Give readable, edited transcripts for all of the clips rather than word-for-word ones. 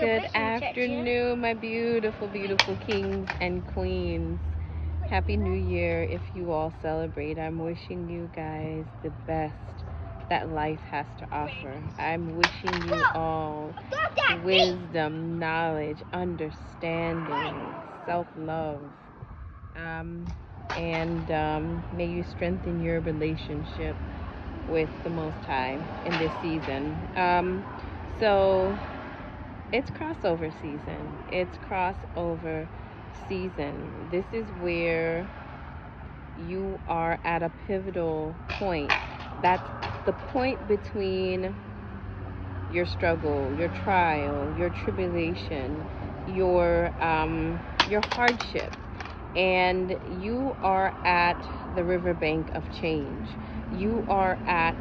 Good afternoon, my beautiful, beautiful kings and queens. Happy New Year if you all celebrate. I'm wishing you guys the best that life has to offer. I'm wishing you all wisdom, knowledge, understanding, self-love, and may you strengthen your relationship with the Most High in this season. So it's crossover season. It's crossover season. This is where you are at a pivotal point. That's the point between your struggle, your trial, your tribulation, your hardship, and you are at the riverbank of change. You are at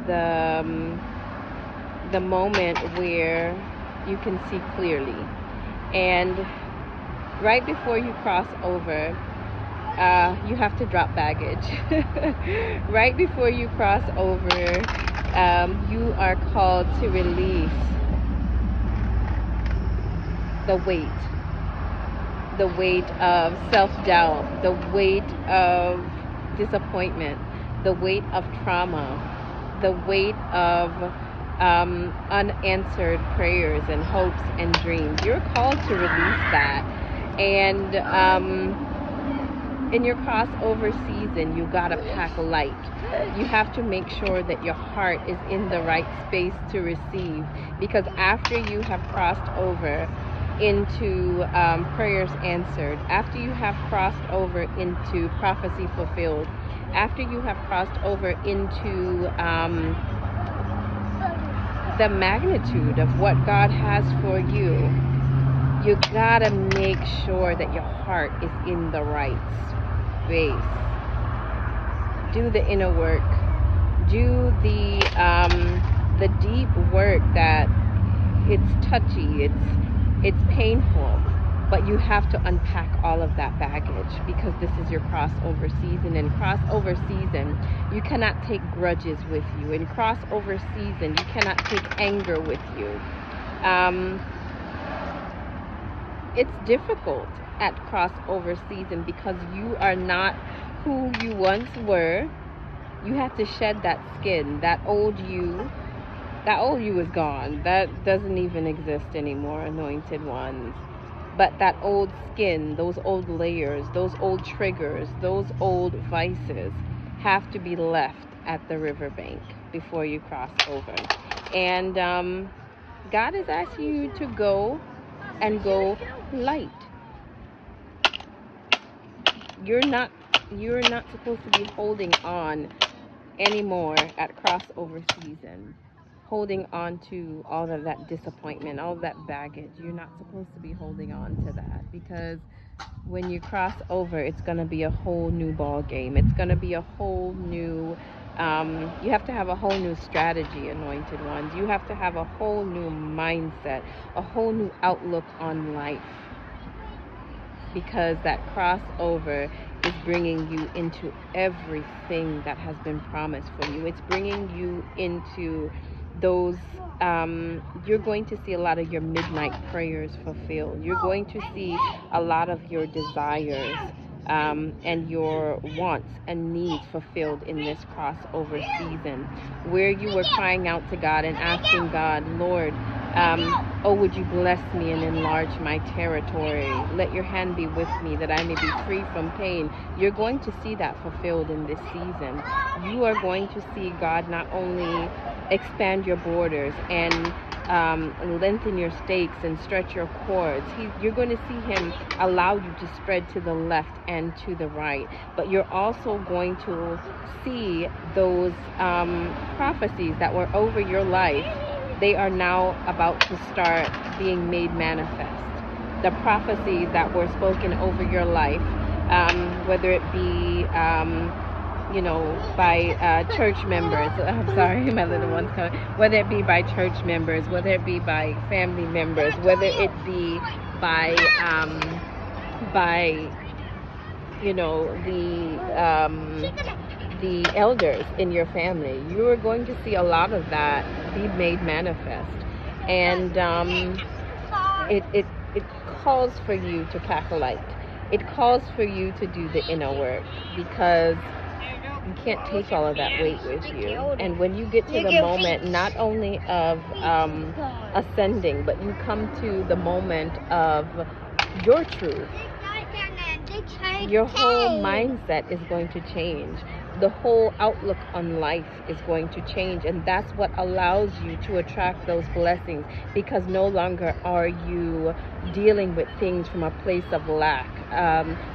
the moment where you can see clearly, and right before you cross over, you have to drop baggage. Right before you cross over, you are called to release the weight of self-doubt, the weight of disappointment, the weight of trauma, the weight of unanswered prayers and hopes and dreams. You're called to release that. And in your crossover season, you gotta pack light. You have to make sure that your heart is in the right space to receive, because after you have crossed over into prayers answered, after you have crossed over into prophecy fulfilled, after you have crossed over into the magnitude of what God has for you, you gotta make sure that your heart is in the right space. Do the inner work. Do the deep work that it's touchy, it's painful, but you have to unpack all of that baggage, because this is your crossover season. In crossover season, you cannot take grudges with you. In crossover season, you cannot take anger with you. It's difficult at crossover season because you are not who you once were. You have to shed that skin. That old you is gone. That doesn't even exist anymore, anointed ones. But that old skin, those old layers, those old triggers, those old vices have to be left at the riverbank before you cross over. And God is asking you to go light. You're not supposed to be holding on anymore at crossover season, holding on to all of that disappointment, all of that baggage. You're not supposed to be holding on to that, because when you cross over, it's going to be a whole new ball game. It's going to be a whole new you have to have a whole new strategy, anointed ones. You have to have a whole new mindset, a whole new outlook on life, because that crossover is bringing you into everything that has been promised for you. It's bringing you into those, you're going to see a lot of your midnight prayers fulfilled. You're going to see a lot of your desires and your wants and needs fulfilled in this crossover season, where you were crying out to God and asking God, Lord, oh, would you bless me and enlarge my territory? Let your hand be with me that I may be free from pain. You're going to see that fulfilled in this season. You are going to see God not only expand your borders and lengthen your stakes and stretch your cords. You're going to see him allow you to spread to the left and to the right, but you're also going to see those prophecies that were over your life. They are now about to start being made manifest. The prophecies that were spoken over your life, whether it be by church members. I'm sorry, my little one's coming. Whether it be by church members, whether it be by family members, whether it be by the elders in your family, you are going to see a lot of that be made manifest. And it calls for you to pack light. It calls for you to do the inner work, because you can't take all of that weight with you. And when you get to the moment, not only of ascending, but you come to the moment of your truth, your whole mindset is going to change. The whole outlook on life is going to change, and that's what allows you to attract those blessings, because no longer are you dealing with things from a place of lack.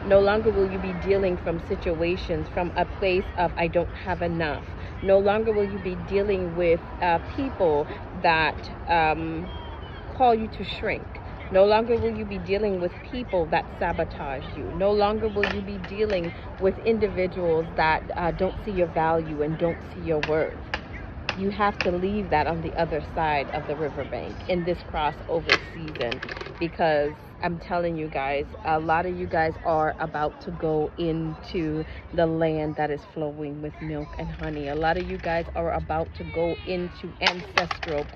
No longer will you be dealing from situations from a place of I don't have enough. No longer will you be dealing with people that call you to shrink. No longer will you be dealing with people that sabotage you. No longer will you be dealing with individuals that don't see your value and don't see your worth. You have to leave that on the other side of the riverbank in this crossover season, because I'm telling you guys, a lot of you guys are about to go into the land that is flowing with milk and honey. A lot of you guys are about to go into ancestral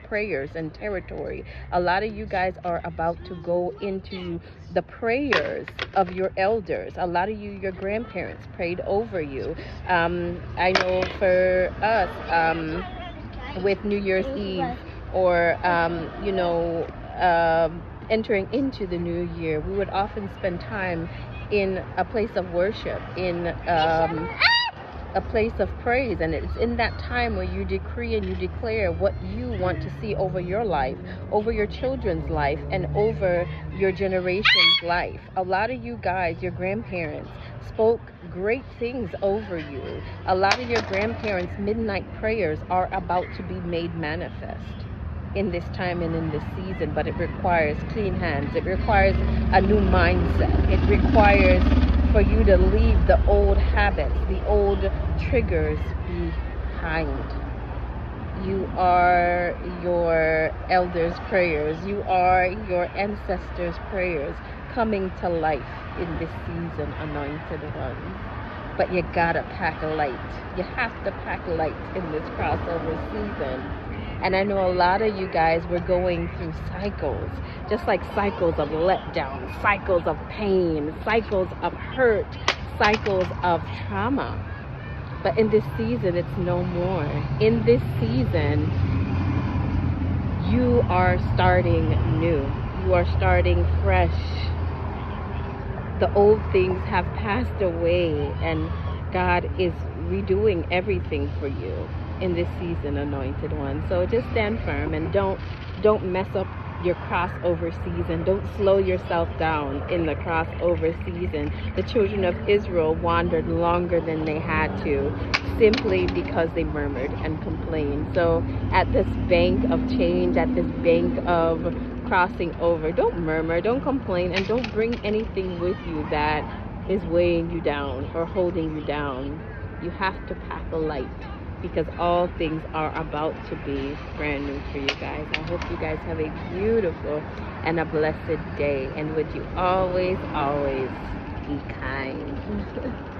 prayers and territory. A lot of you guys are about to go into the prayers of your elders. A lot of you, your grandparents prayed over you. I know for us, with New Year's Eve, or entering into the new year, we would often spend time in a place of worship, in a place of praise. And it's in that time where you decree and you declare what you want to see over your life, over your children's life, and over your generation's life. A lot of you guys, your grandparents, spoke great things over you. A lot of your grandparents' midnight prayers are about to be made manifest in this time and in this season, but it requires clean hands. It requires a new mindset. It requires for you to leave the old habits, the old triggers behind. You are your elders' prayers. You are your ancestors' prayers coming to life in this season, anointed ones. But you gotta pack light. You have to pack light in this crossover season. And I know a lot of you guys were going through cycles, just like cycles of letdown, cycles of pain, cycles of hurt, cycles of trauma. But in this season, it's no more. In this season, you are starting new. You are starting fresh. The old things have passed away, and God is redoing everything for you in this season, anointed one. So just stand firm and don't mess up your crossover season. Don't slow yourself down in the crossover season. The children of Israel wandered longer than they had to, simply because they murmured and complained. So at this bank of change, at this bank of crossing over, don't murmur, don't complain, and don't bring anything with you that is weighing you down or holding you down. You have to pack a light, because all things are about to be brand new for you guys. I hope you guys have a beautiful and a blessed day. And would you always, always be kind.